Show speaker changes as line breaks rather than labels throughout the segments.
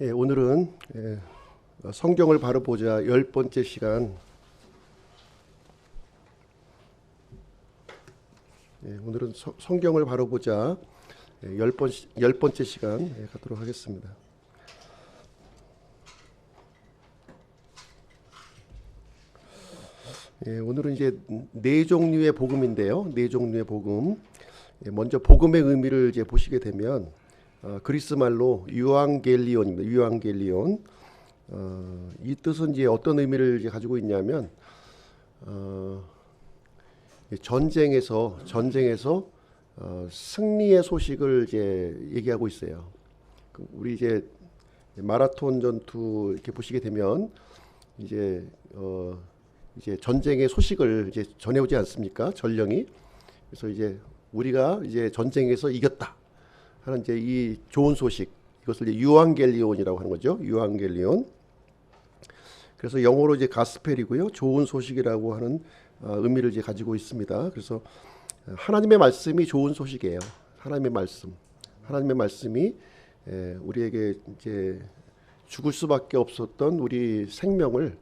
오늘은 성경을 바로 보자 10번째 시간. 오늘은 성경을 바로 보자 10번째 시간 갖도록 하겠습니다. 오늘은 이제 네 종류의 복음인데요. 네 종류의 복음. 먼저 복음의 의미를 이제 보시게 되면 그리스 말로 유앙겔리온입니다. 유앙겔리온. 이 뜻은 이제 어떤 의미를 이제 가지고 있냐면 전쟁에서 승리의 소식을 이제 얘기하고 있어요. 우리 이제 마라톤 전투 이렇게 보시게 되면 이제 전쟁의 소식을 이제 전해오지 않습니까? 전령이. 그래서 이제 우리가 이제 전쟁에서 이겼다 하는 이제 이 좋은 소식, 이것을 이제 유앙겔리온이라고 하는 거죠. 유앙겔리온. 그래서 영어로 이제 가스펠이고요. 좋은 소식이라고 하는 의미를 이제 가지고 있습니다. 그래서 하나님의 말씀이 좋은 소식이에요. 하나님의 말씀이 우리에게 이제 죽을 수밖에 없었던 우리 생명을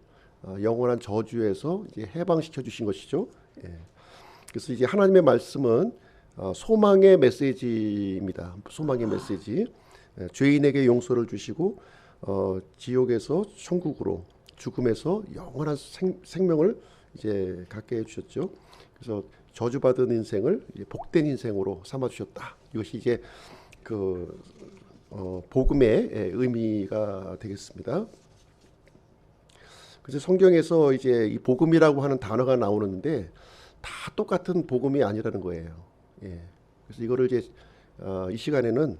영원한 저주에서 이제 해방시켜 주신 것이죠. 그래서 이제 하나님의 말씀은 소망의 메시지입니다. 소망의 메시지. 죄인에게 용서를 주시고 지옥에서 천국으로, 죽음에서 영원한 생명을 이제 갖게 해주셨죠. 그래서 저주받은 인생을 이제 복된 인생으로 삼아 주셨다. 이것이 이제 그 복음의 의미가 되겠습니다. 그래서 성경에서 이제 이 복음이라고 하는 단어가 나오는데 다 똑같은 복음이 아니라는 거예요. 그래서 이거를 이제 이 시간에는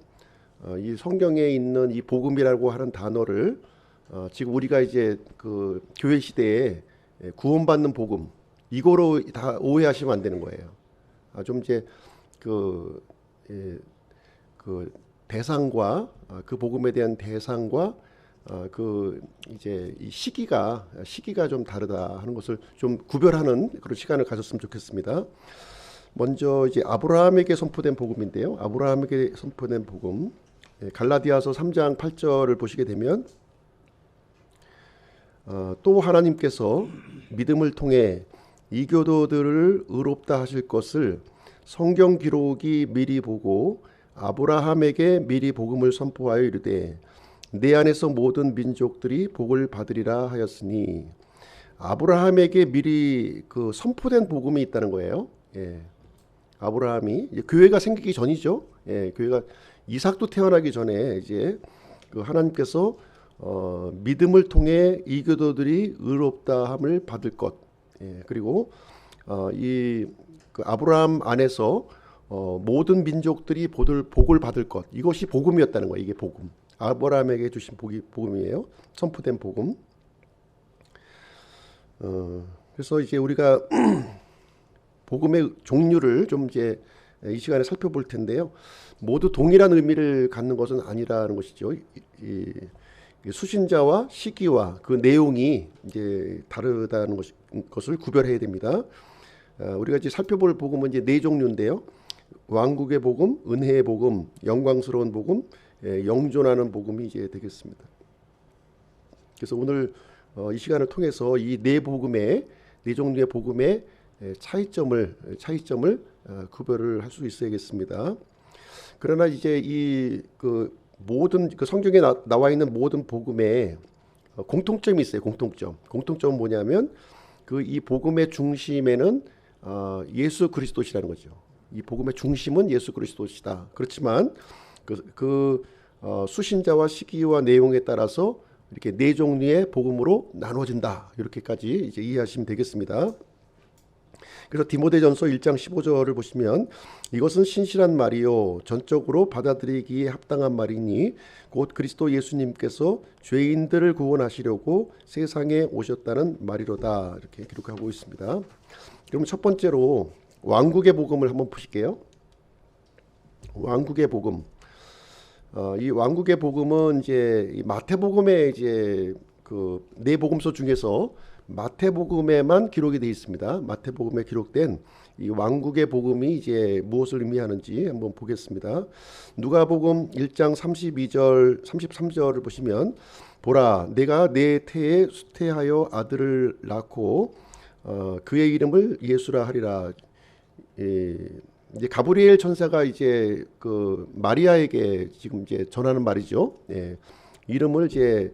이 성경에 있는 이 복음이라고 하는 단어를 지금 우리가 이제 그 교회 시대에 구원받는 복음, 이거로 다 오해하시면 안 되는 거예요. 좀 이제 그 대상과 그 복음에 대한 대상과 그 이제 이 시기가 좀 다르다 하는 것을 좀 구별하는 그런 시간을 가졌으면 좋겠습니다. 먼저 이제 아브라함에게 선포된 복음인데요. 아브라함에게 선포된 복음. 갈라디아서 3장 8절을 보시게 되면 또 하나님께서 믿음을 통해 이교도들을 의롭다 하실 것을 성경 기록이 미리 보고 아브라함에게 미리 복음을 선포하여 이르되 내 안에서 모든 민족들이 복을 받으리라 하였으니, 아브라함에게 미리 그 선포된 복음이 있다는 거예요. 아브라함이 교회가 생기기 전이죠. 교회가 이삭도 태어나기 전에 이제 그 하나님께서 믿음을 통해 이교도들이 의롭다함을 받을 것, 그리고 이 그 아브라함 안에서 모든 민족들이 복을 받을 것, 이것이 복음이었다는 거예요. 이게 복음. 아브라함에게 주신 복음이에요. 선포된 복음. 그래서 이제 우리가 복음의 종류를 좀 이제 이 시간에 살펴볼 텐데요. 모두 동일한 의미를 갖는 것은 아니라는 것이죠. 이 수신자와 시기와 그 내용이 이제 다르다는 것을 구별해야 됩니다. 우리가 이제 살펴볼 복음은 이제 네 종류인데요. 왕국의 복음, 은혜의 복음, 영광스러운 복음, 영존하는 복음이 이제 되겠습니다. 그래서 오늘 이 시간을 통해서 이 네 종류의 복음의 차이점을 구별을 할 수 있어야겠습니다. 그러나 이제 이 그 모든 그 성경에 나와 있는 모든 복음에 공통점이 있어요. 공통점은 뭐냐면 그 이 복음의 중심에는 예수 그리스도시라는 거죠. 이 복음의 중심은 예수 그리스도시다. 그렇지만 수신자와 시기와 내용에 따라서 이렇게 네 종류의 복음으로 나눠진다. 이렇게까지 이제 이해하시면 되겠습니다. 그래서 디모데전서 1장 15절을 보시면 이것은 신실한 말이요 전적으로 받아들이기에 합당한 말이니 곧 그리스도 예수님께서 죄인들을 구원하시려고 세상에 오셨다는 말이로다. 이렇게 기록하고 있습니다. 그럼 첫 번째로 왕국의 복음을 한번 보실게요. 왕국의 복음. 이 왕국의 복음은 이제 이 마태복음의 이제 그 네 복음서 중에서 마태복음에만 기록이 되어 있습니다. 마태복음에 기록된 이 왕국의 복음이 이제 무엇을 의미하는지 한번 보겠습니다. 누가복음 1장 32절, 33절을 보시면 보라, 내가 내 태에 수태하여 아들을 낳고 그의 이름을 예수라 하리라. 이제 가브리엘 천사가 이제 그 마리아에게 지금 이제 전하는 말이죠. 이름을 이제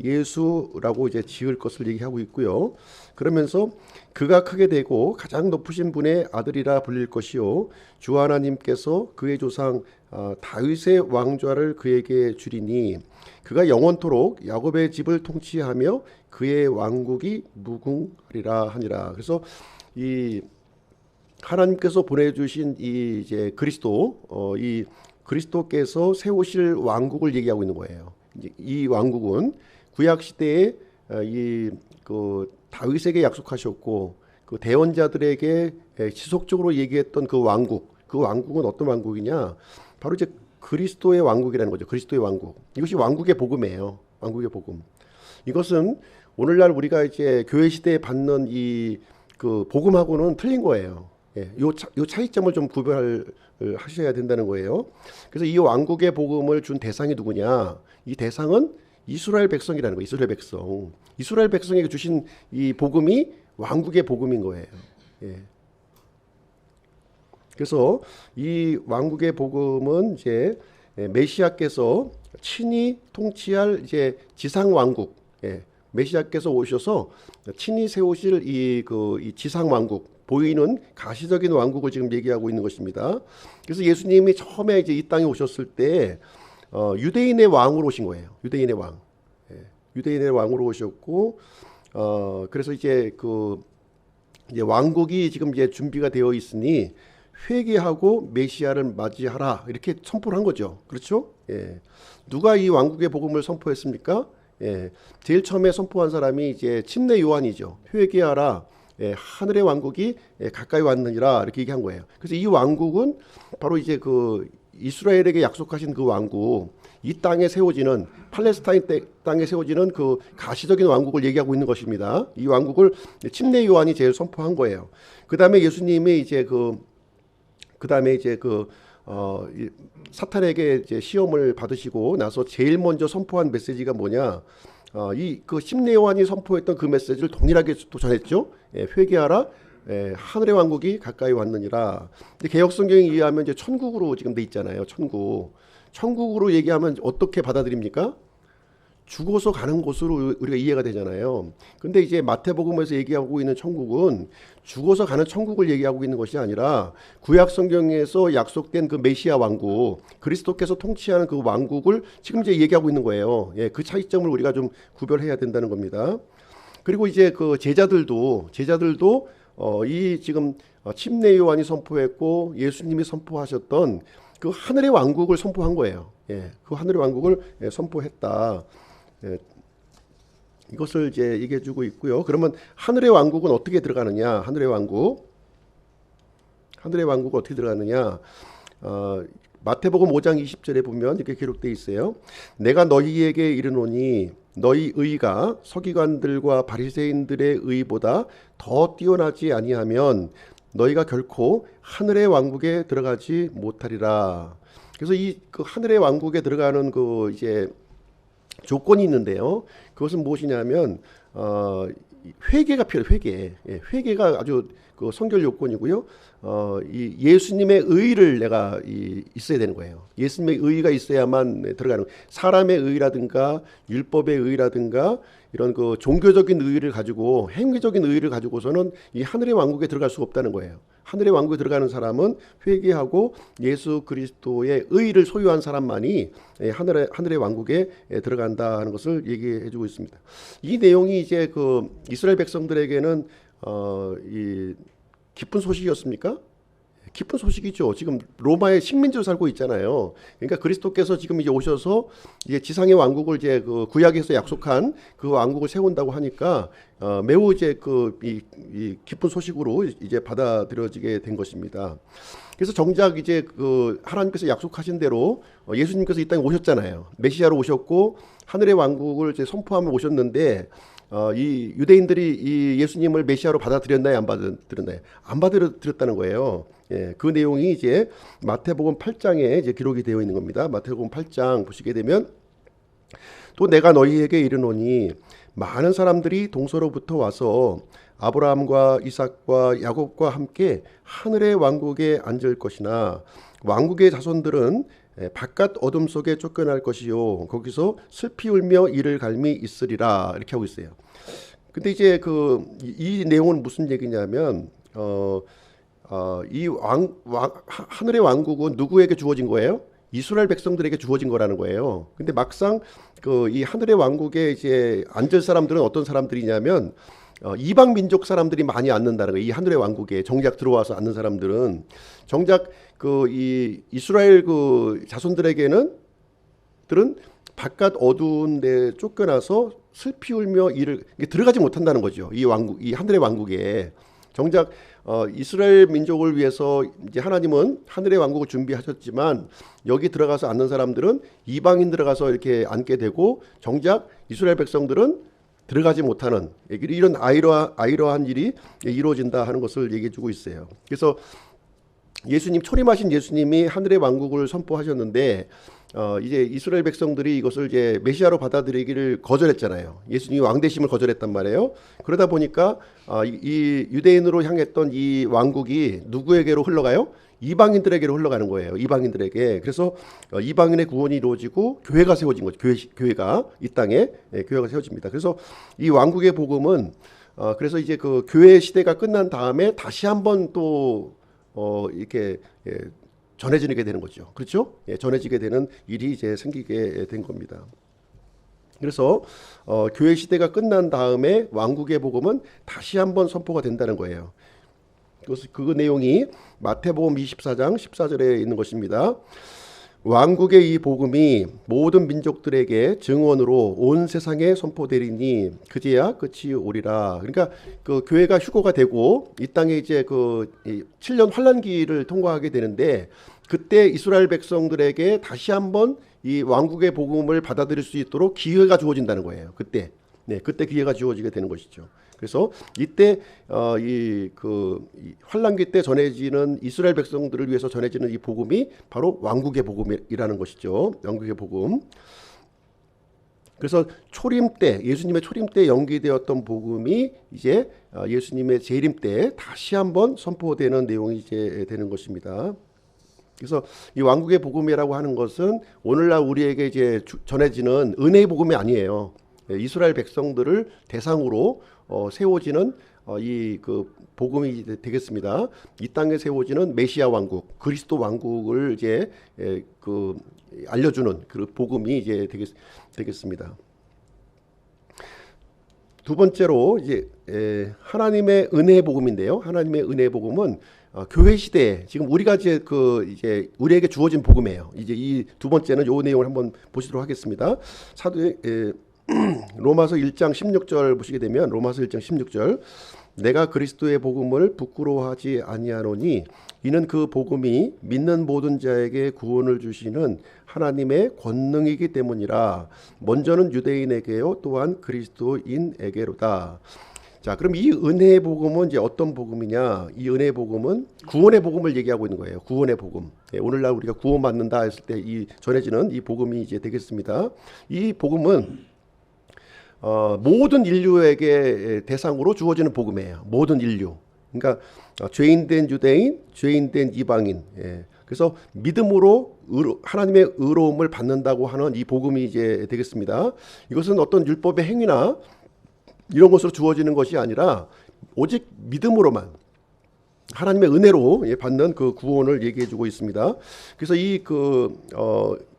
예수라고 이제 지을 것을 얘기하고 있고요. 그러면서 그가 크게 되고 가장 높으신 분의 아들이라 불릴 것이요 주 하나님께서 그의 조상 다윗의 왕좌를 그에게 주리니 그가 영원토록 야곱의 집을 통치하며 그의 왕국이 무궁하리라 하니라. 그래서 이 하나님께서 보내주신 이 이제 그리스도, 이 그리스도께서 세우실 왕국을 얘기하고 있는 거예요. 이 왕국은 구약 시대에 이 그 다윗에게 약속하셨고 그 대언자들에게 지속적으로 얘기했던 그 왕국은 어떤 왕국이냐? 바로 이제 그리스도의 왕국이라는 거죠. 그리스도의 왕국. 이것이 왕국의 복음이에요. 왕국의 복음. 이것은 오늘날 우리가 이제 교회 시대에 받는 이 그 복음하고는 틀린 거예요. 요 차이점을 좀 구별하셔야 된다는 거예요. 그래서 이 왕국의 복음을 준 대상이 누구냐? 이 대상은 이스라엘 백성이라는 거예요. 이스라엘 백성. 이스라엘 백성에게 주신 이 복음이 왕국의 복음인 거예요. 그래서 이 왕국의 복음은 이제 메시아께서 친히 통치할 이제 지상 왕국, 메시아께서 오셔서 친히 세우실 이 지상 왕국, 보이는 가시적인 왕국을 지금 얘기하고 있는 것입니다. 그래서 예수님이 처음에 이제 이 땅에 오셨을 때 유대인의 왕으로 오신 거예요. 유대인의 왕, 유대인의 왕으로 오셨고, 그래서 이제 이제 왕국이 지금 이제 준비가 되어 있으니 회개하고 메시아를 맞이하라 이렇게 선포를 한 거죠. 그렇죠? 누가 이 왕국의 복음을 선포했습니까? 제일 처음에 선포한 사람이 이제 침례 요한이죠. 회개하라. 하늘의 왕국이 가까이 왔느니라 이렇게 얘기한 거예요. 그래서 이 왕국은 바로 이제 그 이스라엘에게 약속하신 그 왕국, 이 땅에 세워지는 팔레스타인 땅에 세워지는 그 가시적인 왕국을 얘기하고 있는 것입니다. 이 왕국을 침례 요한이 제일 선포한 거예요. 그다음에 예수님이 이제 그다음에 이제 사탄에게 이제 시험을 받으시고 나서 제일 먼저 선포한 메시지가 뭐냐? 이 침례 요한이 선포했던 그 메시지를 동일하게 또 전했죠. 회개하라. 하늘의 왕국이 가까이 왔느니라. 근데 개역 성경에 의하면 이제 천국으로 지금 돼 있잖아요. 천국으로 얘기하면 어떻게 받아들입니까? 죽어서 가는 곳으로 우리가 이해가 되잖아요. 근데 이제 마태복음에서 얘기하고 있는 천국은 죽어서 가는 천국을 얘기하고 있는 것이 아니라 구약 성경에서 약속된 그 메시아 왕국, 그리스도께서 통치하는 그 왕국을 지금 이제 얘기하고 있는 거예요. 그 차이점을 우리가 좀 구별해야 된다는 겁니다. 그리고 이제 그 제자들도 이 지금 침례 요한이 선포했고 예수님이 선포하셨던 그 하늘의 왕국을 선포한 거예요. 그 하늘의 왕국을 선포했다. 이것을 이제 얘기해주고 있고요. 그러면 하늘의 왕국은 어떻게 들어가느냐? 하늘의 왕국은 어떻게 들어가느냐? 마태복음 5장 20절에 보면 이렇게 기록되어 있어요. 내가 너희에게 이르노니 너희 의가 서기관들과 바리새인들의 의보다 더 뛰어나지 아니하면 너희가 결코 하늘의 왕국에 들어가지 못하리라. 그래서 이 하늘의 왕국에 들어가는 이제 조건이 있는데요. 그것은 무엇이냐면 회개가 필요해요. 회개가 아주 선결 요건이고요. 이 예수님의 의를 내가 있어야 되는 거예요. 예수님의 의가 있어야만 들어가는 거예요. 사람의 의라든가 율법의 의라든가 이런 종교적인 의를 가지고 행위적인 의를 가지고서는 이 하늘의 왕국에 들어갈 수가 없다는 거예요. 하늘의 왕국에 들어가는 사람은 회개하고 예수 그리스도의 의를 소유한 사람만이 하늘의 왕국에 들어간다는 것을 얘기해주고 있습니다. 이 내용이 이제 이스라엘 백성들에게는 이 기쁜 소식이었습니까? 기쁜 소식이죠. 지금 로마의 식민지로 살고 있잖아요. 그러니까 그리스도께서 지금 이제 오셔서 이제 지상의 왕국을 이제 구약에서 약속한 그 왕국을 세운다고 하니까 매우 이제 이 기쁜 소식으로 이제 받아들여지게 된 것입니다. 그래서 정작 이제 하나님께서 약속하신 대로 예수님께서 이 땅에 오셨잖아요. 메시아로 오셨고 하늘의 왕국을 이제 선포하며 오셨는데 이 유대인들이 이 예수님을 메시아로 받아들였나요? 안 받아들였나요? 안 받아들였다는 거예요. 예, 그 내용이 이제 마태복음 8장에 이제 기록이 되어 있는 겁니다. 마태복음 8장 보시게 되면 또 내가 너희에게 이르노니 많은 사람들이 동서로부터 와서 아브라함과 이삭과 야곱과 함께 하늘의 왕국에 앉을 것이나 왕국의 자손들은 바깥 어둠 속에 쫓겨날 것이요 거기서 슬피 울며 이를 갈미 있으리라 이렇게 하고 있어요. 근데 이제 이 내용은 무슨 얘기냐면 하늘의 왕국은 누구에게 주어진 거예요? 이스라엘 백성들에게 주어진 거라는 거예요. 근데 막상 이 하늘의 왕국에 이제 앉을 사람들은 어떤 사람들이냐면 이방 민족 사람들이 많이 앉는다는 거예요. 이 하늘의 왕국에 정작 들어와서 앉는 사람들은 정작 이 이스라엘 자손들에게는 들은 바깥 어두운 데 쫓겨나서 슬피 울며 들어가지 못한다는 거죠. 이 하늘의 왕국에 정작 이스라엘 민족을 위해서 이제 하나님은 하늘의 왕국을 준비하셨지만 여기 들어가서 앉는 사람들은 이방인 들어가서 이렇게 앉게 되고 정작 이스라엘 백성들은 들어가지 못하는 이런 아이러한 일이 이루어진다 하는 것을 얘기해 주고 있어요. 그래서 초림하신 예수님이 하늘의 왕국을 선포하셨는데 이제 이스라엘 백성들이 이것을 이제 메시아로 받아들이기를 거절했잖아요. 예수님이 왕되심을 거절했단 말이에요. 그러다 보니까 이 유대인으로 향했던 이 왕국이 누구에게로 흘러가요? 이방인들에게로 흘러가는 거예요. 이방인들에게. 그래서 이방인의 구원이 이루어지고 교회가 세워진 거죠. 교회가 이 땅에 교회가 세워집니다. 그래서 이 왕국의 복음은 그래서 이제 교회 시대가 끝난 다음에 다시 한번 또 이렇게 전해지게 되는 거죠. 그렇죠? 전해지게 되는 일이 이제 생기게 된 겁니다. 그래서 교회 시대가 끝난 다음에 왕국의 복음은 다시 한번 선포가 된다는 거예요. 그 내용이 마태복음 24장 14절에 있는 것입니다. 왕국의 이 복음이 모든 민족들에게 증언으로 온 세상에 선포되리니 그제야 끝이 오리라. 그러니까 교회가 휴거가 되고 이 땅에 이제 7년 환란기를 통과하게 되는데 그때 이스라엘 백성들에게 다시 한번 이 왕국의 복음을 받아들일 수 있도록 기회가 주어진다는 거예요. 그때 기회가 주어지게 되는 것이죠. 그래서 이때 이 환란기 때 전해지는 이스라엘 백성들을 위해서 전해지는 이 복음이 바로 왕국의 복음이라는 것이죠. 왕국의 복음. 그래서 예수님의 초림 때 연기되었던 복음이 이제 예수님의 재림 때 다시 한번 선포되는 내용이 이제 되는 것입니다. 그래서 이 왕국의 복음이라고 하는 것은 오늘날 우리에게 이제 전해지는 은혜의 복음이 아니에요. 이스라엘 백성들을 대상으로 세워지는 이 복음이 되겠습니다. 이 땅에 세워지는 메시아 왕국, 그리스도 왕국을 이제 알려주는 그 복음이 이제 되겠습니다. 두 번째로 이제 하나님의 은혜의 복음인데요. 하나님의 은혜의 복음은 교회 시대에 지금 우리가 이제 우리에게 주어진 복음이에요. 이제 이 두 번째는 요 내용을 한번 보시도록 하겠습니다. 로마서 1장 16절 보시게 되면 로마서 1장 16절 내가 그리스도의 복음을 부끄러워하지 아니하노니 이는 그 복음이 믿는 모든 자에게 구원을 주시는 하나님의 권능이기 때문이라 먼저는 유대인에게요 또한 그리스도인에게로다. 자, 그럼 이 은혜의 복음은 이제 어떤 복음이냐? 이 은혜의 복음은 구원의 복음을 얘기하고 있는 거예요. 구원의 복음. 오늘날 우리가 구원받는다 했을 때 전해지는 이 복음이 이제 되겠습니다. 이 복음은 모든 인류에게 대상으로 주어지는 복음이에요. 모든 인류. 그러니까 죄인된 유대인, 죄인된 이방인. 그래서 믿음으로 하나님의 의로움을 받는다고 하는 이 복음이 이제 되겠습니다. 이것은 어떤 율법의 행위나 이런 것으로 주어지는 것이 아니라 오직 믿음으로만 하나님의 은혜로 받는 그 구원을 얘기해주고 있습니다. 그래서 이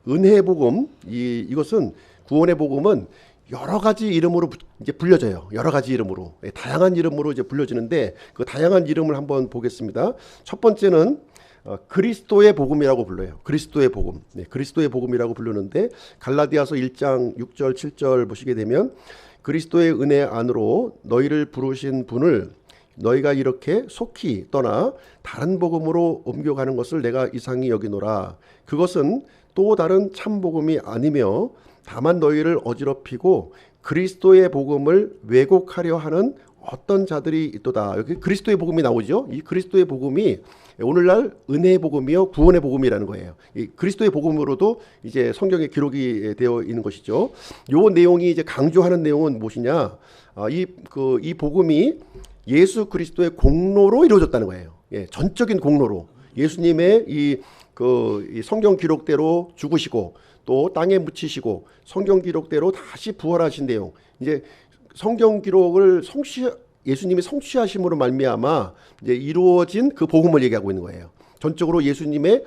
은혜의 복음, 이것은 구원의 복음은 여러 가지 이름으로 이제 불려져요. 여러 가지 이름으로 다양한 이름으로 이제 불려지는데 그 다양한 이름을 한번 보겠습니다. 첫 번째는 그리스도의 복음이라고 불러요. 그리스도의 복음. 그리스도의 복음이라고 부르는데 갈라디아서 1장 6절 7절 보시게 되면 그리스도의 은혜 안으로 너희를 부르신 분을 너희가 이렇게 속히 떠나 다른 복음으로 옮겨가는 것을 내가 이상히 여기노라. 그것은 또 다른 참 복음이 아니며 다만 너희를 어지럽히고 그리스도의 복음을 왜곡하려 하는 어떤 자들이 있도다. 여기 그리스도의 복음이 나오죠. 이 그리스도의 복음이 오늘날 은혜의 복음이요 구원의 복음이라는 거예요. 이 그리스도의 복음으로도 이제 성경에 기록이 되어 있는 것이죠. 요 내용이 이제 강조하는 내용은 무엇이냐? 이 복음이 예수 그리스도의 공로로 이루어졌다는 거예요. 예, 전적인 공로로 예수님의 이 성경 기록대로 죽으시고 또 땅에 묻히시고 성경 기록대로 다시 부활하신 내용. 이제 성경 기록을 예수님이 성취하심으로 말미암아 이제 이루어진 그 복음을 얘기하고 있는 거예요. 전적으로 예수님의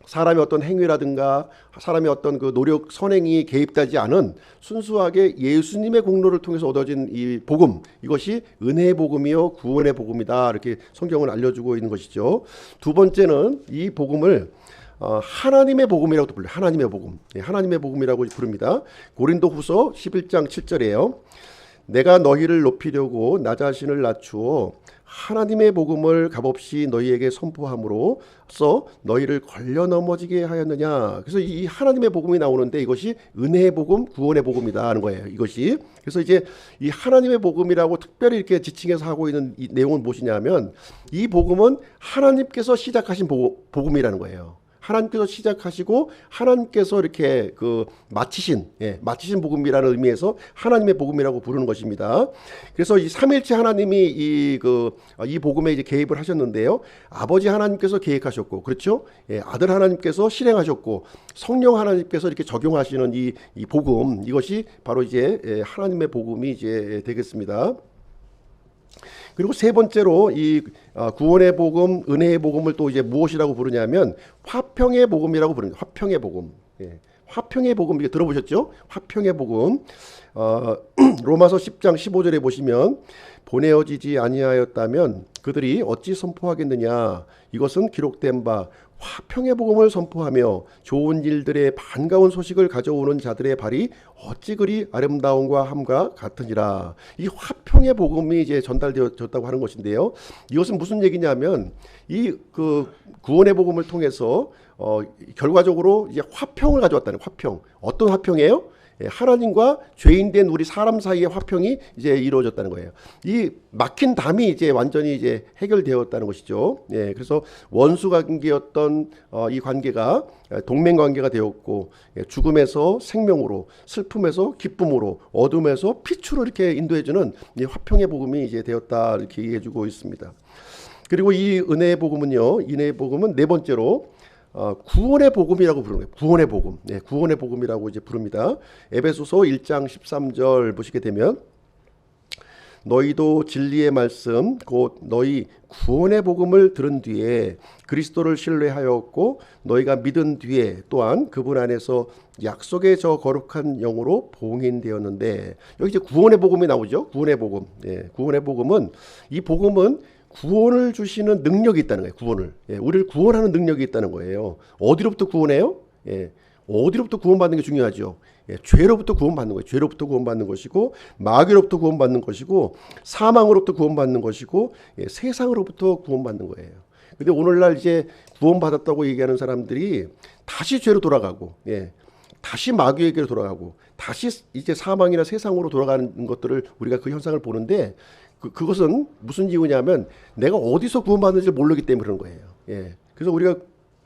사람의 어떤 행위라든가 사람의 어떤 그 노력 선행이 개입되지 않은 순수하게 예수님의 공로를 통해서 얻어진 이 복음, 이것이 은혜의 복음이요 구원의 복음이다. 이렇게 성경은 알려주고 있는 것이죠. 두 번째는 이 복음을 하나님의 복음이라고도 불러요. 하나님의 복음. 하나님의 복음이라고 부릅니다. 고린도후서 11장 7절이에요. 내가 너희를 높이려고 나 자신을 낮추어 하나님의 복음을 값없이 너희에게 선포함으로써 너희를 걸려 넘어지게 하였느냐. 그래서 이 하나님의 복음이 나오는데 이것이 은혜의 복음, 구원의 복음이다 하는 거예요. 이것이. 그래서 이제 이 하나님의 복음이라고 특별히 이렇게 지칭해서 하고 있는 이 내용은 무엇이냐면 이 복음은 하나님께서 시작하신 복음이라는 거예요. 하나님께서 시작하시고 하나님께서 이렇게 마치신 복음이라는 의미에서 하나님의 복음이라고 부르는 것입니다. 그래서 이 삼일체 하나님이 이 복음에 이제 개입을 하셨는데요. 아버지 하나님께서 계획하셨고, 그렇죠? 예, 아들 하나님께서 실행하셨고, 성령 하나님께서 이렇게 적용하시는 이 복음, 이것이 바로 이제 하나님의 복음이 이제 되겠습니다. 그리고 세 번째로 이 구원의 복음, 은혜의 복음을 또 이제 무엇이라고 부르냐면 화평의 복음이라고 부릅니다. 화평의 복음. 예. 화평의 복음, 이게 들어보셨죠? 화평의 복음. 로마서 10장 15절에 보시면 보내어지지 아니하였다면 그들이 어찌 선포하겠느냐. 이것은 기록된 바 화평의 복음을 선포하며 좋은 일들의 반가운 소식을 가져오는 자들의 발이 어찌 그리 아름다움과 함과 같으니라. 이 화평의 복음이 이제 전달되어졌다고 하는 것인데요. 이것은 무슨 얘기냐면 이 구원의 복음을 통해서 결과적으로 이제 화평을 가져왔다는 화평. 어떤 화평이에요? 하나님과 죄인된 우리 사람 사이의 화평이 이제 이루어졌다는 거예요. 이 막힌 담이 이제 완전히 이제 해결되었다는 것이죠. 예, 그래서 원수 관계였던 이 관계가 동맹 관계가 되었고, 죽음에서 생명으로, 슬픔에서 기쁨으로, 어둠에서 빛으로 이렇게 인도해주는 이 화평의 복음이 이제 되었다 이렇게 얘기해주고 있습니다. 그리고 이 은혜의 복음은요, 은혜의 복음은 네 번째로 구원의 복음이라고 부르는 거예요. 구원의 복음. 네, 구원의 복음이라고 이제 부릅니다. 에베소서 1장 13절 보시게 되면 너희도 진리의 말씀 곧 너희 구원의 복음을 들은 뒤에 그리스도를 신뢰하였고 너희가 믿은 뒤에 또한 그분 안에서 약속의 저 거룩한 영으로 봉인되었는데, 여기 이제 구원의 복음이 나오죠. 구원의 복음. 예, 구원의 복음은 이 복음은 구원을 주시는 능력이 있다는 거예요. 구원을. 예, 우리를 구원하는 능력이 있다는 거예요. 어디로부터 구원해요? 예, 어디로부터 구원받는 게 중요하죠. 예, 죄로부터 구원받는 거예요. 죄로부터 구원받는 것이고, 마귀로부터 구원받는 것이고, 사망으로부터 구원받는 것이고, 세상으로부터 구원받는 거예요. 근데 오늘날 이제 구원받았다고 얘기하는 사람들이 다시 죄로 돌아가고, 다시 마귀에게로 돌아가고, 다시 이제 사망이나 세상으로 돌아가는 것들을 우리가 그 현상을 보는데, 그것은 무슨 이유냐면 내가 어디서 구원받는지 모르기 때문에 그런 거예요. 예. 그래서 우리가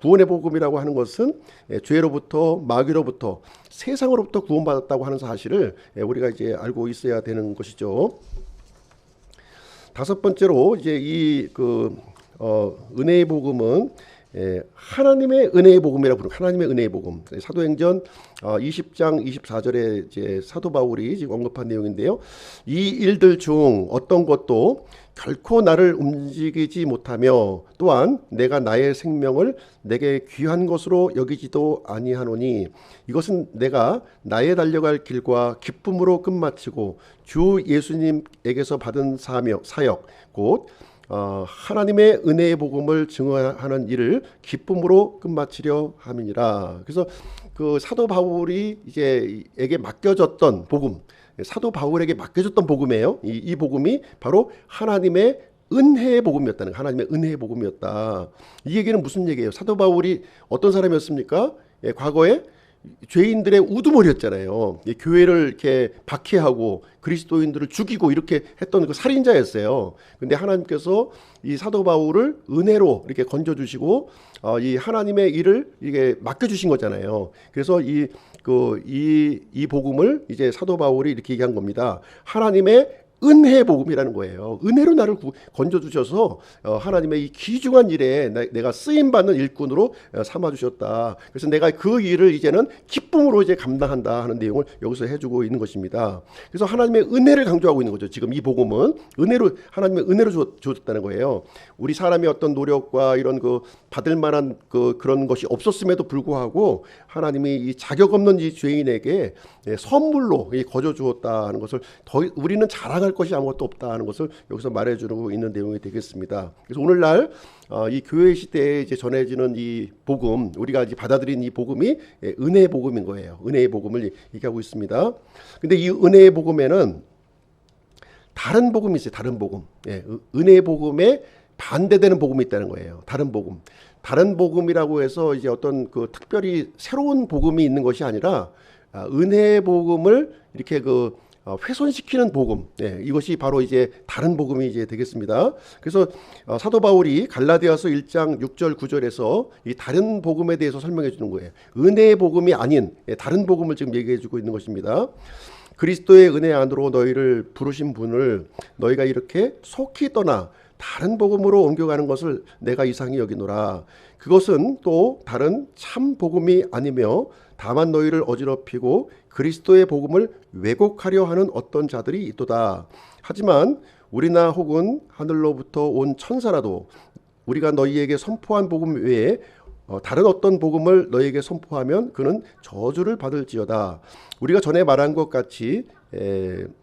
구원의 복음이라고 하는 것은 죄로부터 마귀로부터 세상으로부터 구원받았다고 하는 사실을 우리가 이제 알고 있어야 되는 것이죠. 다섯 번째로 이제 이 은혜의 복음은 하나님의 은혜의 복음이라고 부르는 하나님의 은혜의 복음. 사도행전 20장 24절에 이제 사도 바울이 지금 언급한 내용인데요. 이 일들 중 어떤 것도 결코 나를 움직이지 못하며 또한 내가 나의 생명을 내게 귀한 것으로 여기지도 아니하노니 이것은 내가 나의 달려갈 길과 기쁨으로 끝마치고 주 예수님에게서 받은 사역 곧 하나님의 은혜의 복음을 증언하는 일을 기쁨으로 끝마치려 함이니라. 그래서 그 사도 바울이 이제 에게 맡겨졌던 복음, 사도 바울에게 맡겨졌던 복음이에요. 이 복음이 바로 하나님의 은혜의 복음이었다는 거예요. 하나님의 은혜의 복음이었다. 이 얘기는 무슨 얘기예요? 사도 바울이 어떤 사람이었습니까? 과거에 죄인들의 우두머리였잖아요. 교회를 이렇게 박해하고 그리스도인들을 죽이고 이렇게 했던 그 살인자였어요. 근데 하나님께서 이 사도 바울을 은혜로 이렇게 건져주시고 이 하나님의 일을 이게 맡겨주신 거잖아요. 그래서 이 복음을 이제 사도 바울이 이렇게 얘기한 겁니다. 하나님의 은혜의 복음이라는 거예요. 은혜로 나를 건져주셔서 하나님의 이 귀중한 일에 내가 쓰임받는 일꾼으로 삼아주셨다. 그래서 내가 그 일을 이제는 기쁨으로 이제 감당한다 하는 내용을 여기서 해주고 있는 것입니다. 그래서 하나님의 은혜를 강조하고 있는 거죠. 지금 이 복음은 하나님의 은혜로 주었다는 거예요. 우리 사람의 어떤 노력과 이런 받을 만한 그런 것이 없었음에도 불구하고 하나님이 이 자격 없는 이 죄인에게 선물로 거저 주었다는 것을 우리는 자랑할 것이 아무것도 없다는 것을 여기서 말해주고 있는 내용이 되겠습니다. 그래서 오늘날 이 교회 시대에 이제 전해지는 이 복음, 우리가 이제 받아들인 이 복음이 은혜의 복음인 거예요. 은혜의 복음을 얘기하고 있습니다. 근데 이 은혜의 복음에는 다른 복음이 있어요. 다른 복음. 은혜의 복음에 반대되는 복음이 있다는 거예요. 다른 복음. 다른 복음이라고 해서 이제 어떤 특별히 새로운 복음이 있는 것이 아니라 은혜의 복음을 이렇게 훼손시키는 복음. 이것이 바로 이제 다른 복음이 이제 되겠습니다. 그래서 사도 바울이 갈라디아서 1장 6절 9절에서 이 다른 복음에 대해서 설명해 주는 거예요. 은혜의 복음이 아닌 다른 복음을 지금 얘기해 주고 있는 것입니다. 그리스도의 은혜 안으로 너희를 부르신 분을 너희가 이렇게 속히 떠나 다른 복음으로 옮겨가는 것을 내가 이상히 여기노라. 그것은 또 다른 참 복음이 아니며 다만 너희를 어지럽히고 그리스도의 복음을 왜곡하려 하는 어떤 자들이 있도다. 하지만 우리나 혹은 하늘로부터 온 천사라도 우리가 너희에게 선포한 복음 외에 다른 어떤 복음을 너희에게 선포하면 그는 저주를 받을지어다. 우리가 전에 말한 것 같이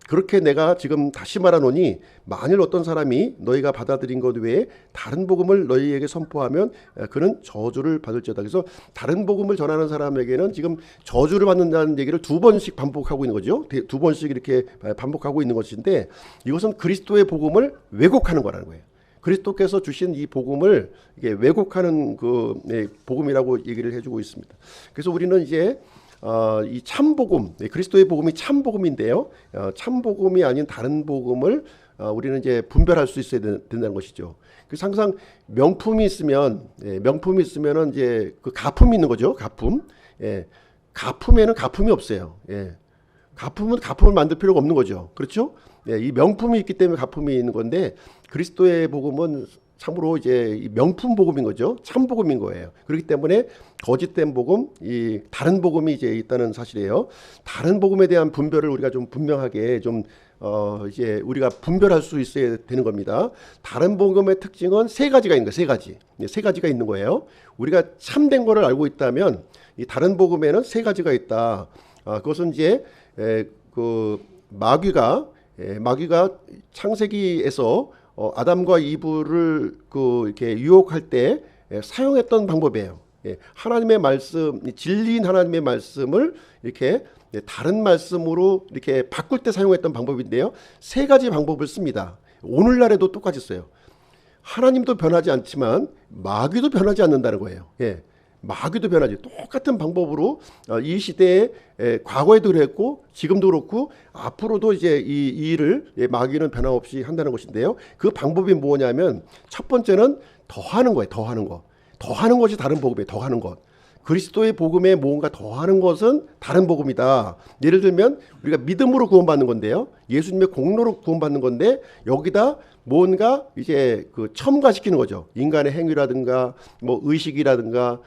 그렇게 내가 지금 다시 말하노니 만일 어떤 사람이 너희가 받아들인 것 외에 다른 복음을 너희에게 선포하면 그는 저주를 받을지어다. 그래서 다른 복음을 전하는 사람에게는 지금 저주를 받는다는 얘기를 두 번씩 반복하고 있는 거죠. 두 번씩 이렇게 반복하고 있는 것인데 이것은 그리스도의 복음을 왜곡하는 거라는 거예요. 그리스도께서 주신 이 복음을 이게 왜곡하는 복음이라고 얘기를 해주고 있습니다. 그래서 우리는 이제 이 참복음, 그리스도의 복음이 참복음인데요. 참복음이 아닌 다른 복음을 우리는 이제 분별할 수 있어야 된다는 것이죠. 그래서 항상 명품이 있으면은 이제 가품이 있는 거죠. 가품. 가품에는 가품이 없어요. 가품은 가품을 만들 필요가 없는 거죠. 그렇죠? 이 명품이 있기 때문에 가품이 있는 건데 그리스도의 복음은 참으로 이제 이 명품 복음인 거죠. 참 복음인 거예요. 그렇기 때문에 거짓된 복음, 이 다른 복음이 이제 있다는 사실이에요. 다른 복음에 대한 분별을 우리가 좀 분명하게 이제 우리가 분별할 수 있어야 되는 겁니다. 다른 복음의 특징은 세 가지가 있는 거예요. 세 가지가 있는 거예요. 우리가 참된 거를 알고 있다면 이 다른 복음에는 세 가지가 있다. 그것은 이제 마귀가 창세기에서 아담과 이브를 이렇게 유혹할 때 사용했던 방법이에요. 하나님의 말씀, 진리인 하나님의 말씀을 이렇게 다른 말씀으로 이렇게 바꿀 때 사용했던 방법인데요. 세 가지 방법을 씁니다. 오늘날에도 똑같이 써요. 하나님도 변하지 않지만 마귀도 변하지 않는다는 거예요. 마귀도 변하지. 똑같은 방법으로 이 시대에 과거에도 그랬고 지금도 그렇고 앞으로도 이제 이 일을 마귀는 변함없이 한다는 것인데요. 그 방법이 뭐냐면 첫 번째는 더하는 거예요. 더하는 것이 다른 복음이에요. 더하는 것. 그리스도의 복음에 뭔가 더하는 것은 다른 복음이다. 예를 들면 우리가 믿음으로 구원받는 건데요. 예수님의 공로로 구원받는 건데 여기다 뭔가 이제 첨가시키는 거죠. 인간의 행위라든가 뭐 의식이라든가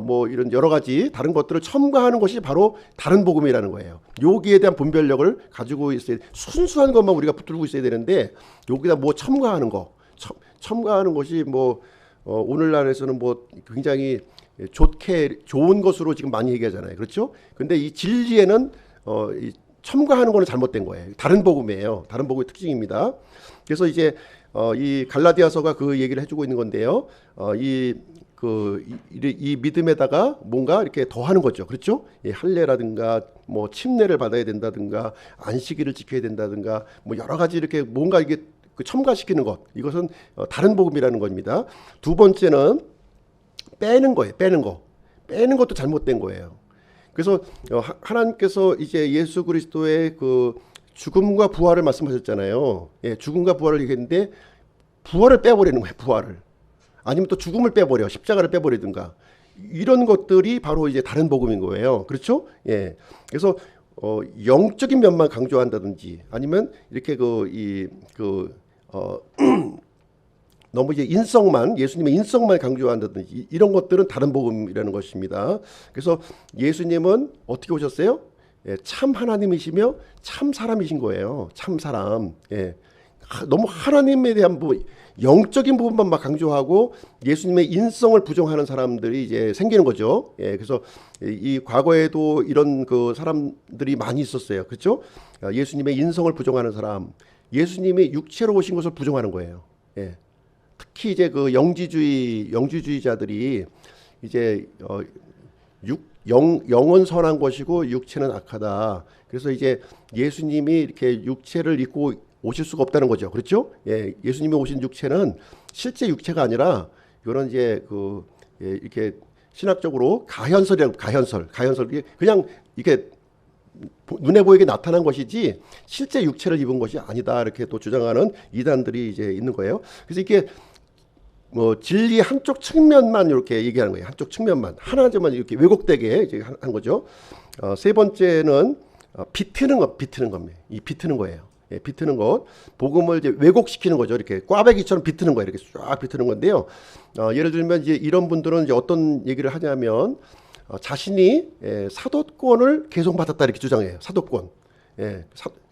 뭐 이런 여러 가지 다른 것들을 첨가하는 것이 바로 다른 복음이라는 거예요. 여기에 대한 분별력을 가지고 있어야 순수한 것만 우리가 붙들고 있어야 되는데 여기다 뭐 첨가하는 것이 뭐 오늘날에서는 뭐 굉장히 좋은 것으로 지금 많이 얘기하잖아요. 그렇죠? 근데 이 진리에는 이 첨가하는 거는 잘못된 거예요. 다른 복음이에요. 다른 복음의 특징입니다. 그래서 이제 이 갈라디아서가 그 얘기를 해주고 있는 건데요. 이 이 믿음에다가 뭔가 이렇게 더하는 거죠. 그렇죠? 예, 할례라든가 뭐 침례를 받아야 된다든가 안식일을 지켜야 된다든가 뭐 여러 가지 이렇게 뭔가 이게 첨가시키는 것. 이것은 다른 복음이라는 겁니다. 두 번째는 빼는 거예요. 빼는 거. 빼는 것도 잘못된 거예요. 그래서 하나님께서 이제 예수 그리스도의 그 죽음과 부활을 말씀하셨잖아요. 예, 죽음과 부활을 얘기했는데 부활을 빼버리는 거예요. 부활을. 아니면 또 죽음을 빼버려. 십자가를 빼버리든가. 이런 것들이 바로 이제 다른 복음인 거예요. 그렇죠? 예. 그래서 영적인 면만 강조한다든지 아니면 이렇게 너무 이제 인성만 예수님의 인성만 강조한다든지 이런 것들은 다른 복음이라는 것입니다. 그래서 예수님은 어떻게 오셨어요? 예, 참 하나님이시며 참 사람이신 거예요. 참 사람. 예. 너무 하나님에 대한 영적인 부분만 막 강조하고 예수님의 인성을 부정하는 사람들이 이제 생기는 거죠. 예, 그래서 이 과거에도 이런 그 사람들이 많이 있었어요. 그렇죠? 예수님의 인성을 부정하는 사람, 예수님이 육체로 오신 것을 부정하는 거예요. 예. 특히 이제 그 영주주의자들이 이제 영은 선한 것이고 육체는 악하다. 그래서 이제 예수님이 이렇게 육체를 입고 오실 수가 없다는 거죠. 그렇죠? 예, 예수님이 오신 육체는 실제 육체가 아니라 이런 이제 이렇게 신학적으로 가현설이라고 가현설 그냥 이렇게 눈에 보이게 나타난 것이지 실제 육체를 입은 것이 아니다. 이렇게 또 주장하는 이단들이 이제 있는 거예요. 그래서 이게 뭐 진리 한쪽 측면만 이렇게 얘기하는 거예요. 한쪽 측면만 하나만 이렇게 왜곡되게 이제 한 거죠. 세 번째는 비트는 겁니다. 이 비트는 거예요. 예, 비트는 것, 복음을 이제 왜곡시키는 거죠. 이렇게 꽈배기처럼 비트는 거예요. 이렇게 쫙 비트는 건데요. 예를 들면 이제 이런 분들은 이제 어떤 얘기를 하냐면 자신이 사도권을 계승받았다 이렇게 주장해요. 사도권,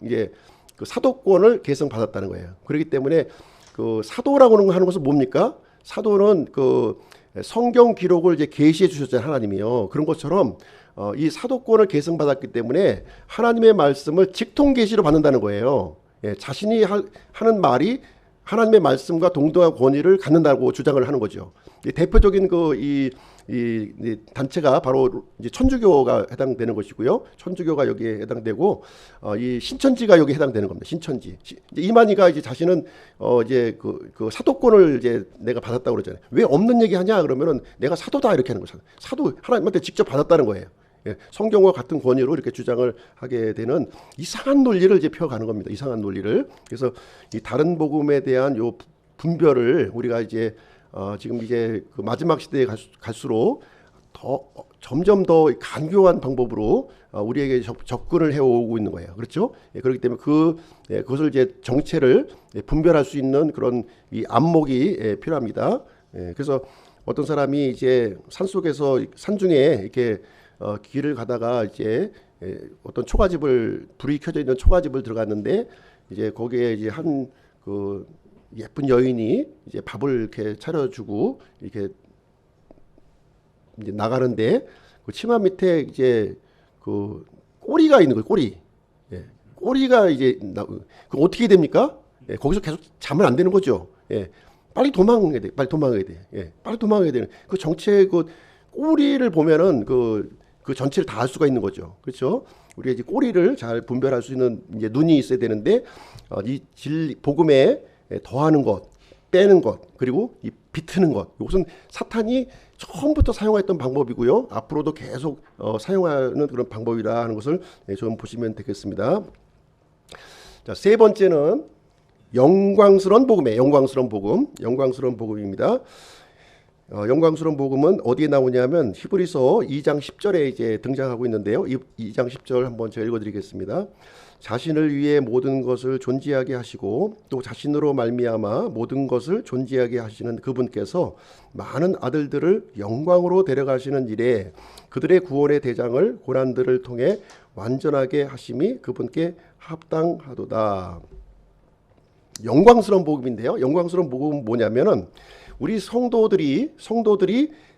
이게 그 사도권을 계승받았다는 거예요. 그렇기 때문에 그 사도라고 하는 것은 뭡니까? 사도는 그 성경 기록을 이제 계시해 주셨잖아요. 하나님이요. 그런 것처럼 이 사도권을 계승받았기 때문에 하나님의 말씀을 직통 계시로 받는다는 거예요. 예, 자신이 하는 말이 하나님의 말씀과 동등한 권위를 갖는다고 주장을 하는 거죠. 대표적인 이 단체가 바로 이제 천주교가 해당되는 것이고요. 천주교가 여기에 해당되고 이 신천지가 여기에 해당되는 겁니다. 신천지. 이만희가 이제 자신은 이제 그 사도권을 이제 내가 받았다고 그러잖아요. 왜 없는 얘기하냐 그러면은 내가 사도다 이렇게 하는 거죠. 사도 하나님한테 직접 받았다는 거예요. 예, 성경과 같은 권위로 이렇게 주장을 하게 되는 이상한 논리를 이제 펴가는 겁니다. 이상한 논리를. 그래서 이 다른 복음에 대한 요 분별을 우리가 이제 지금 이제 그 마지막 시대에 갈수록 점점 더 간교한 방법으로 우리에게 접근을 해오고 있는 거예요. 그렇죠? 예, 그렇기 때문에 그것을 이제 정체를 분별할 수 있는 그런 이 안목이 필요합니다. 예, 그래서 어떤 사람이 이제 산중에 이렇게 길을 가다가 이제 어떤 불이 켜져 있는 초가집을 들어갔는데 이제 거기에 이제 한 그 예쁜 여인이 이제 밥을 이렇게 차려주고 이렇게 이제 나가는데 그 치마 밑에 이제 그 꼬리가 있는 거예요. 꼬리. 예. 꼬리가 이제 그 어떻게 됩니까? 예. 거기서 계속 자면 안 되는 거죠. 예. 빨리 도망가야 돼. 빨리 도망가야 돼. 예. 빨리 도망가야 되는. 그 정체 그 꼬리를 보면은 그 전체를 다 알 수가 있는 거죠. 그렇죠? 우리가 이제 꼬리를 잘 분별할 수 있는 이제 눈이 있어야 되는데 이 복음에 더하는 것, 빼는 것, 그리고 이 비트는 것. 이것은 사탄이 처음부터 사용했던 방법이고요. 앞으로도 계속 사용하는 그런 방법이다 하는 것을 좀 보시면 되겠습니다. 자, 세 번째는 영광스러운 복음이에요. 영광스러운 복음입니다. 영광스러운 복음은 어디에 나오냐면 히브리서 2장 10절에 이제 등장하고 있는데요. 2장 10절 한번 제가 읽어드리겠습니다. 자신을 위해 모든 것을 존재하게 하시고 또 자신으로 말미암아 모든 것을 존재하게 하시는 그분께서 많은 아들들을 영광으로 데려가시는 일에 그들의 구원의 대장을 고난들을 통해 완전하게 하심이 그분께 합당하도다. 영광스러운 복음인데요. 영광스러운 복음은 뭐냐면은 우리 성도들이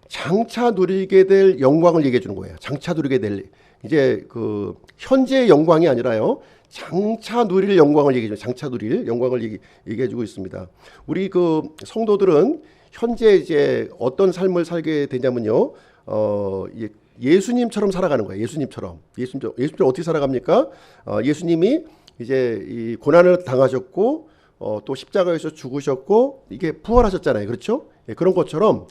장차 누리게 될 영광을 얘기해 주는 거예요. 장차 누리게 될 이제 그 현재의 영광이 아니라요. 장차 누릴 영광을 얘기해 줘. 장차 누릴 영광을 얘기해 주고 있습니다. 우리 그 성도들은 현재 이제 어떤 삶을 살게 되냐면요. 예수님처럼 살아가는 거예요. 예수님처럼 어떻게 살아갑니까? 예수님이 이제 이 고난을 당하셨고 또 십자가에서 죽으셨고 이게 부활하셨잖아요. 그렇죠? 예, 그런 것처럼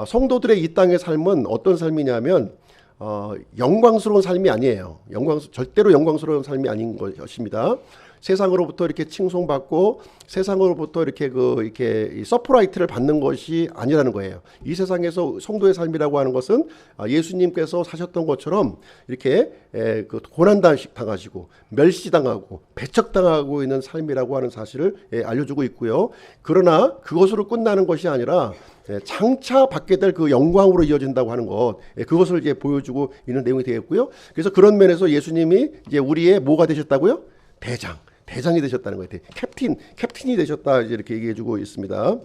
성도들의 이 땅의 삶은 어떤 삶이냐면 영광스러운 삶이 아니에요. 절대로 영광스러운 삶이 아닌 것입니다. 세상으로부터 이렇게 칭송받고 세상으로부터 이렇게 서프라이트를 받는 것이 아니라는 거예요. 이 세상에서 성도의 삶이라고 하는 것은 예수님께서 사셨던 것처럼 이렇게 그 고난 당하시고 멸시당하고 배척당하고 있는 삶이라고 하는 사실을 알려주고 있고요. 그러나 그것으로 끝나는 것이 아니라 장차 받게 될 그 영광으로 이어진다고 하는 것, 그것을 이제 보여주고 있는 내용이 되겠고요. 그래서 그런 면에서 예수님이 이제 우리의 뭐가 되셨다고요? 대장이 되셨다는 거예요. 캡틴이 되셨다 이렇게 얘기해주고 있습니다.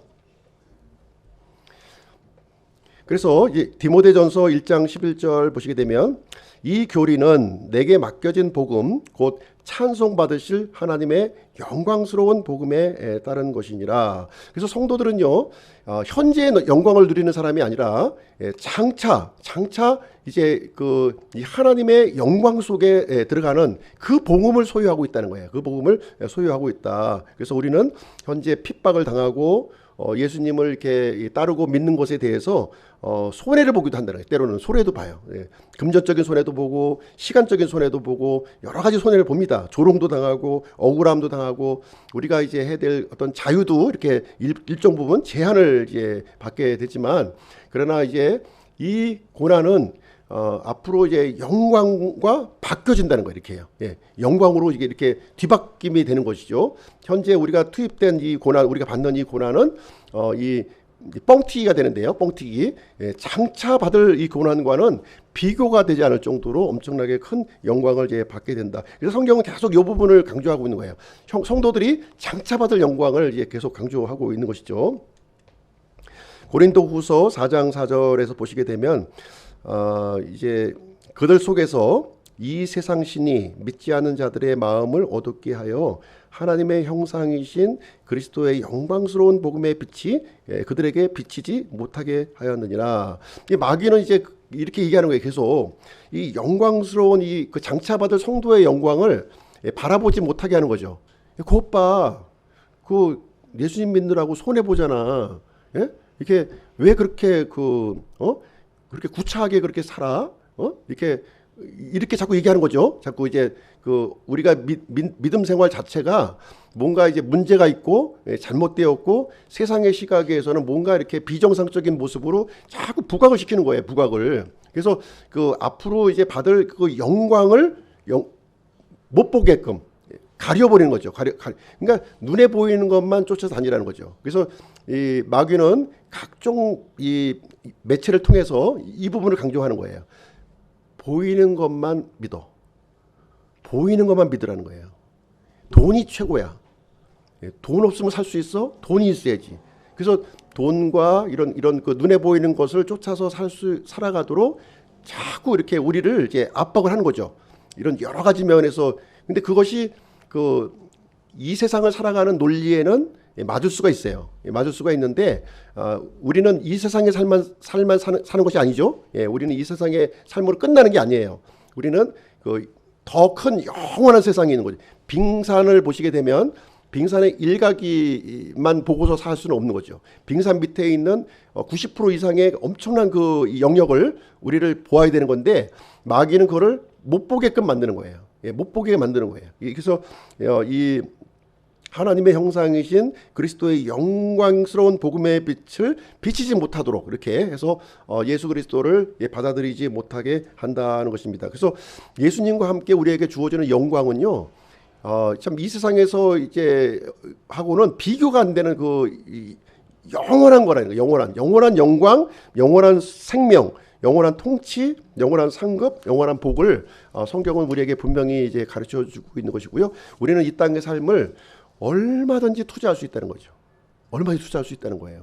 그래서 이제 디모데전서 1장 11절 보시게 되면 이 교리는 내게 맡겨진 복음 곧 찬송받으실 하나님의 영광스러운 복음에 따른 것이니라. 그래서 성도들은요 현재의 영광을 누리는 사람이 아니라 장차 이제 이 하나님의 영광 속에 들어가는 그 복음을 소유하고 있다는 거예요. 그 복음을 소유하고 있다. 그래서 우리는 현재 핍박을 당하고 예수님을 이렇게 따르고 믿는 것에 대해서 손해를 보기도 한다는 거예요. 때로는 손해도 봐요. 금전적인 손해도 보고 시간적인 손해도 보고 여러 가지 손해를 봅니다. 조롱도 당하고 억울함도 당하고 우리가 이제 해야 될 어떤 자유도 이렇게 일정 부분 제한을 이제 받게 되지만 그러나 이제 이 고난은 앞으로 이제 영광과 바뀌어진다는 거예요. 이렇게 해요. 영광으로 이게 뒤바뀜이 되는 것이죠. 현재 우리가 투입된 이 고난, 우리가 받는 이 고난은 이 뻥튀기가 되는데요. 뻥튀기. 장차 받을 이 고난과는 비교가 되지 않을 정도로 엄청나게 큰 영광을 이제 받게 된다. 그래서 성경은 계속 이 부분을 강조하고 있는 거예요. 성도들이 장차 받을 영광을 이제 계속 강조하고 있는 것이죠. 고린도후서 4장 4절에서 보시게 되면 이제 그들 속에서 이 세상 신이 믿지 않는 자들의 마음을 어둡게 하여 하나님의 형상이신 그리스도의 영광스러운 복음의 빛이 그들에게 비치지 못하게 하였느니라. 이 마귀는 이제 이렇게 얘기하는 거예요. 계속 이 영광스러운 그 장차받을 성도의 영광을 바라보지 못하게 하는 거죠. 그 오빠 그 예수님 믿느라고 손해 보잖아. 이렇게 왜 그렇게 그렇게 구차하게 그렇게 살아? 이렇게 자꾸 얘기하는 거죠. 자꾸 이제 우리가 믿음 생활 자체가 뭔가 이제 문제가 있고 잘못되었고 세상의 시각에서는 뭔가 이렇게 비정상적인 모습으로 자꾸 부각을 시키는 거예요. 부각을. 그래서 앞으로 이제 받을 그 영광을 못 보게끔 가려버리는 거죠. 그러니까 눈에 보이는 것만 쫓아 다니라는 거죠. 그래서 이 마귀는 각종 이 매체를 통해서 이 부분을 강조하는 거예요. 보이는 것만 믿어. 보이는 것만 믿으라는 거예요. 돈이 최고야. 돈 없으면 살 수 있어? 돈이 있어야지. 그래서 돈과 이런 그 눈에 보이는 것을 쫓아서 살아가도록 자꾸 이렇게 우리를 이제 압박을 하는 거죠. 이런 여러 가지 면에서. 근데 그것이 이 세상을 살아가는 논리에는 맞을 수가 있어요. 맞을 수가 있는데 우리는 이 세상의 삶만 사는 것이 아니죠. 우리는 이 세상의 삶으로 끝나는 게 아니에요. 우리는 더 큰 영원한 세상에 있는 거죠. 빙산을 보시게 되면 빙산의 일각만 보고서 살 수는 없는 거죠. 빙산 밑에 있는 90% 이상의 엄청난 그 영역을 우리를 보아야 되는 건데 마귀는 그거를 못 보게끔 만드는 거예요. 못 보게 만드는 거예요. 그래서 이 하나님의 형상이신 그리스도의 영광스러운 복음의 빛을 비치지 못하도록 이렇게 해서 예수 그리스도를 받아들이지 못하게 한다는 것입니다. 그래서 예수님과 함께 우리에게 주어지는 영광은요, 참 이 세상에서 이제 하고는 비교가 안 되는 영원한 거라는 거예요. 영원한 영광, 영원한 생명, 영원한 통치, 영원한 상급, 영원한 복을 성경은 우리에게 분명히 이제 가르쳐 주고 있는 것이고요. 우리는 이 땅의 삶을 얼마든지 투자할 수 있다는 거죠. 얼마든지 투자할 수 있다는 거예요.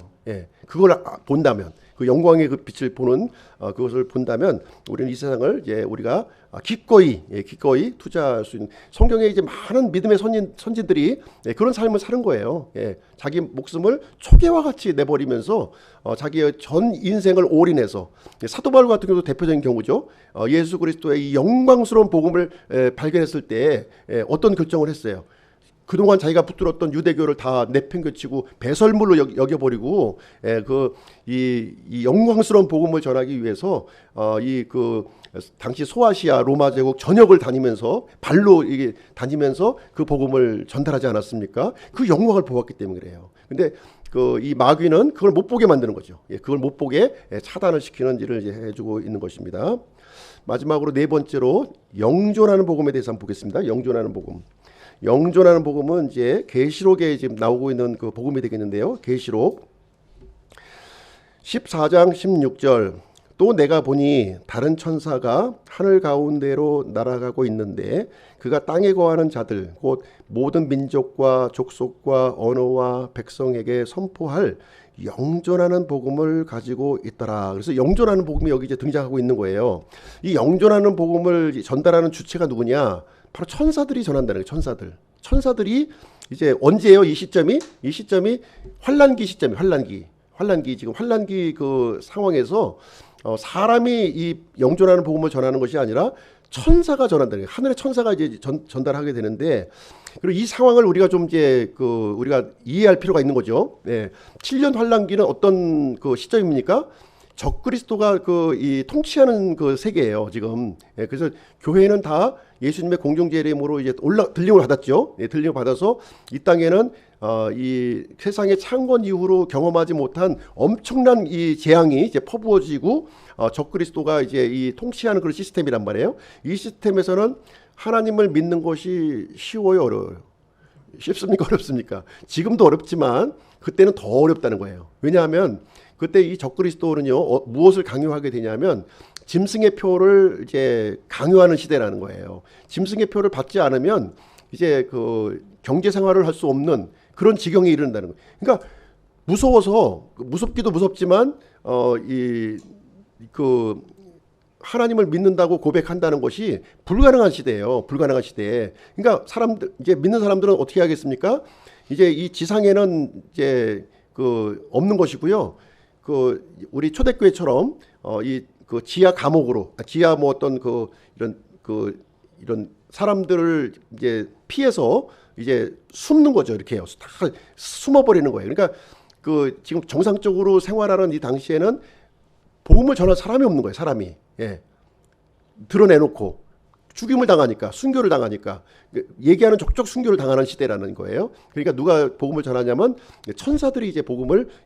그걸 본다면, 그 영광의 그 빛을 보는 그것을 본다면 우리는 이 세상을 이제 우리가 기꺼이 기꺼이 투자할 수 있는, 성경에 이제 많은 믿음의 선진들이 그런 삶을 사는 거예요. 자기 목숨을 초계와 같이 내버리면서 자기의 전 인생을 올인해서, 사도 바울 같은 경우도 대표적인 경우죠. 예수 그리스도의 이 영광스러운 복음을 발견했을 때 어떤 결정을 했어요. 그동안 자기가 붙들었던 유대교를 다 내팽개치고 배설물로 여겨버리고 이 영광스러운 복음을 전하기 위해서 당시 소아시아 로마 제국 전역을 다니면서 발로 이게 다니면서 그 복음을 전달하지 않았습니까? 그 영광을 보았기 때문에 그래요. 근데 이 마귀는 그걸 못 보게 만드는 거죠. 그걸 못 보게 차단을 시키는 일을 이제 해주고 있는 것입니다. 마지막으로 네 번째로 영존하는 복음에 대해서 한번 보겠습니다. 영존하는 복음. 영존하는 복음은 이제 계시록에 지금 나오고 있는 그 복음이 되겠는데요. 계시록 14장 16절. 또 내가 보니 다른 천사가 하늘 가운데로 날아가고 있는데 그가 땅에 거하는 자들 곧 모든 민족과 족속과 언어와 백성에게 선포할 영존하는 복음을 가지고 있더라. 그래서 영존하는 복음이 여기 이제 등장하고 있는 거예요. 이 영존하는 복음을 전달하는 주체가 누구냐? 바로 천사들이 전한다는 거예요. 천사들이 이제 언제예요? 이 시점이 환란기 시점이 환란기 지금 환란기 그 상황에서 사람이 이 영존하는 복음을 전하는 것이 아니라 천사가 전한다는 거예요. 하늘의 천사가 이제 전달하게 되는데, 그리고 이 상황을 우리가 좀 이제 우리가 이해할 필요가 있는 거죠. 7년 환란기는 어떤 그 시점입니까? 적그리스도가 이 통치하는 그 세계예요, 지금. 그래서 교회는 다 예수님의 공중재림으로 이제 들림을 받았죠. 들림을 받아서 이 땅에는 이 세상의 창건 이후로 경험하지 못한 엄청난 이 재앙이 이제 퍼부어지고 적그리스도가 이제 이 통치하는 그런 시스템이란 말이에요. 이 시스템에서는 하나님을 믿는 것이 쉬워요, 어려워요? 쉽습니까, 어렵습니까? 지금도 어렵지만 그때는 더 어렵다는 거예요. 왜냐하면 그때 이 적그리스도는요, 무엇을 강요하게 되냐면 짐승의 표를 이제 강요하는 시대라는 거예요. 짐승의 표를 받지 않으면 이제 그 경제 생활을 할 수 없는 그런 지경에 이른다는 거예요. 그러니까 무서워서, 무섭기도 무섭지만 하나님을 믿는다고 고백한다는 것이 불가능한 시대예요. 불가능한 시대에. 그러니까 이제 믿는 사람들은 어떻게 하겠습니까? 이제 이 지상에는 이제 없는 것이고요. 우리 초대교회처럼 그 지하 감옥으로, 지하 뭐 어떤 이런 사람들을 이제 피해서 이제 숨는 거죠. 이렇게요. 다 숨어버리는 거예요. 그러니까 지금 정상적으로 생활하는 이 당시에는 복음을 전할 사람이 없는 거예요. 사람이. 드러내놓고 죽임을 당하니까, 순교를 당하니까, 얘기하는 족족 순교를 당하는 시대라는 거예요. 그러니까 누가 복음을 전하냐면 천사들이 이제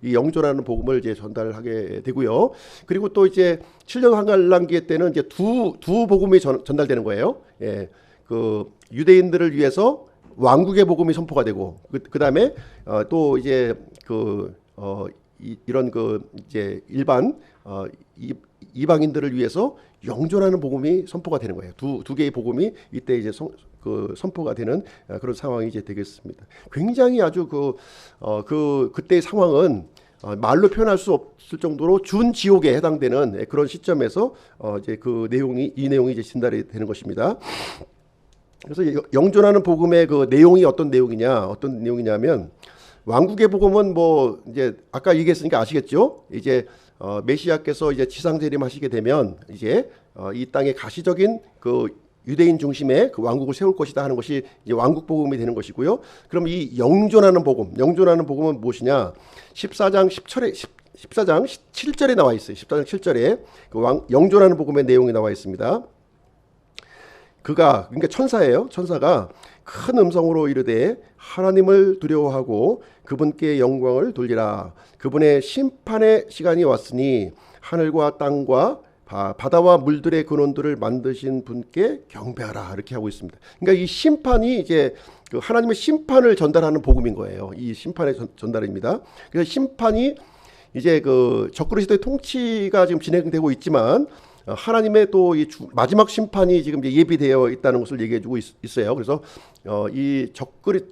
이 영존하는 복음을 이제 전달하게 되고요. 그리고 또 이제 7년 환란기 때는 이제 두 복음이 전달되는 거예요. 유대인들을 위해서 왕국의 복음이 선포가 되고, 그다음에 또 이제 이런 이제 일반 이방인들을 위해서 영존하는 복음이 선포가 되는 거예요. 두 개의 복음이 이때 이제 선포가 되는 그런 상황이 이제 되겠습니다. 굉장히 아주 그때의 상황은 말로 표현할 수 없을 정도로 준지옥에 해당되는 그런 시점에서 이제 이 내용이 이제 진달이 되는 것입니다. 그래서 영존하는 복음의 그 내용이 어떤 내용이냐면, 왕국의 복음은 뭐 이제 아까 얘기했으니까 아시겠죠? 이제 메시아께서 이제 지상 재림하시게 되면 이제 이 땅에 가시적인 유대인 중심의 왕국을 세울 것이다 하는 것이 이제 왕국 복음이 되는 것이고요. 그럼 이 영존하는 복음은 무엇이냐? 14장 7절에 나와 있어요. 14장 7절에 영존하는 복음의 내용이 나와 있습니다. 그러니까 천사예요. 천사가 큰 음성으로 이르되 하나님을 두려워하고 그분께 영광을 돌리라. 그분의 심판의 시간이 왔으니 하늘과 땅과 바다와 물들의 근원들을 만드신 분께 경배하라. 이렇게 하고 있습니다. 그러니까 이 심판이 이제 하나님의 심판을 전달하는 복음인 거예요. 이 심판의 전달입니다. 그래서 심판이 이제 적그리스도의 통치가 지금 진행되고 있지만 하나님의 또 이 마지막 심판이 지금 이제 예비되어 있다는 것을 얘기해주고 있어요. 그래서 이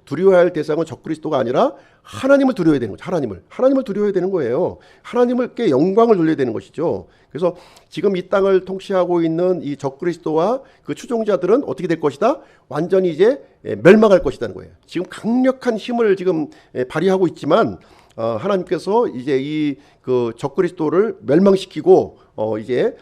두려워할 대상은 적그리스도가 아니라 하나님을 두려워야 되는 거죠. 하나님을 두려워야 되는 거예요. 하나님께 영광을 돌려야 되는 것이죠. 그래서 지금 이 땅을 통치하고 있는 이 적그리스도와 그 추종자들은 어떻게 될 것이다? 완전히 이제 멸망할 것이라는 거예요. 지금 강력한 힘을 지금 발휘하고 있지만 하나님께서 이제 이 그 적그리스도를 멸망시키고 이제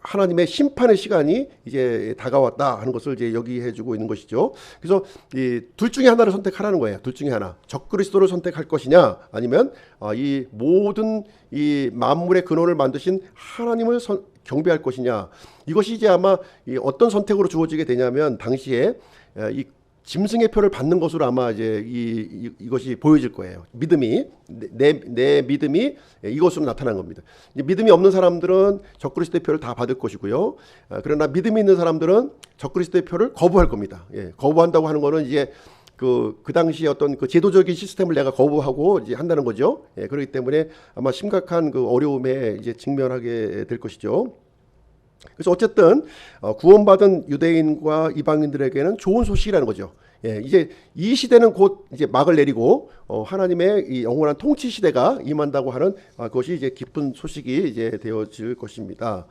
하나님의 심판의 시간이 이제 다가왔다 하는 것을 이제 여기해주고 있는 것이죠. 그래서 이 둘 중에 하나를 선택하라는 거예요. 둘 중에 하나. 적그리스도를 선택할 것이냐, 아니면 이 모든 이 만물의 근원을 만드신 하나님을 경배할 것이냐. 이것이 이제 아마 어떤 선택으로 주어지게 되냐면 당시에 이 짐승의 표를 받는 것으로 아마 이제 이것이 보여질 거예요. 믿음이 내 믿음이 이것으로 나타난 겁니다. 믿음이 없는 사람들은 적그리스도의 표를 다 받을 것이고요. 그러나 믿음이 있는 사람들은 적그리스도의 표를 거부할 겁니다. 거부한다고 하는 거는 이제 그 당시에 어떤 그 제도적인 시스템을 내가 거부하고 이제 한다는 거죠. 그렇기 때문에 아마 심각한 그 어려움에 이제 직면하게 될 것이죠. 그래서 어쨌든 구원받은 유대인과 이방인들에게는 좋은 소식이라는 거죠. 이제 이 시대는 곧 이제 막을 내리고 하나님의 이 영원한 통치 시대가 임한다고 하는 그것이 이제 기쁜 소식이 이제 되어질 것입니다.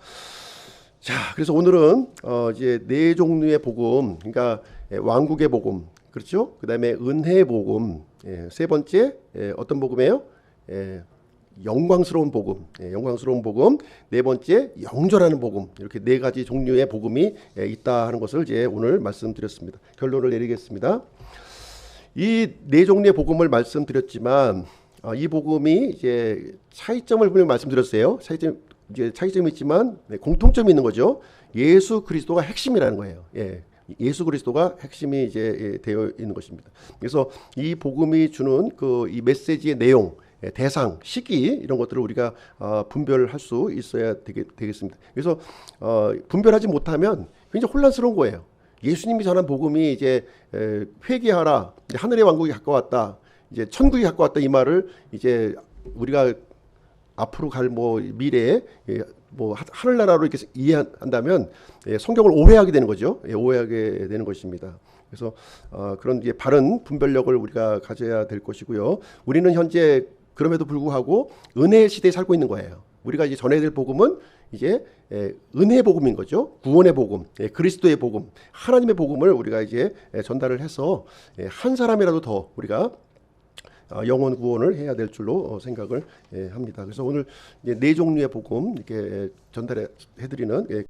자, 그래서 오늘은 이제 네 종류의 복음, 그러니까 왕국의 복음, 그렇죠? 그다음에 은혜의 복음, 세 번째 어떤 복음이에요? 영광스러운 복음, 영광스러운 복음. 네 번째 영존하는 복음. 이렇게 네 가지 종류의 복음이 있다 하는 것을 이제 오늘 말씀드렸습니다. 결론을 내리겠습니다. 이 네 종류의 복음을 말씀드렸지만 이 복음이 이제 차이점을 분명히 말씀드렸어요. 차이점이 있지만 공통점이 있는 거죠. 예수 그리스도가 핵심이라는 거예요. 예수 그리스도가 핵심이 이제 되어 있는 것입니다. 그래서 이 복음이 주는 그 이 메시지의 내용, 대상, 시기 이런 것들을 우리가 분별할 수 있어야 되겠습니다. 그래서 분별하지 못하면 굉장히 혼란스러운 거예요. 예수님이 전한 복음이 이제 회개하라, 이제 하늘의 왕국이 가까웠다, 이제 천국이 가까웠다 이 말을 이제 우리가 앞으로 갈 뭐 미래에 뭐 하늘나라로 이렇게 이해한다면 성경을 오해하게 되는 거죠. 오해하게 되는 것입니다. 그래서 그런 이제 바른 분별력을 우리가 가져야 될 것이고요. 우리는 현재 그럼에도 불구하고 은혜의 시대에 살고 있는 거예요. 우리가 이제 전해야 될 복음은 이제 은혜의 복음인 거죠. 구원의 복음, 그리스도의 복음, 하나님의 복음을 우리가 이제 전달을 해서 한 사람이라도 더 우리가 영혼 구원을 해야 될 줄로 생각을 합니다. 그래서 오늘 네 종류의 복음 이렇게 전달해 드리는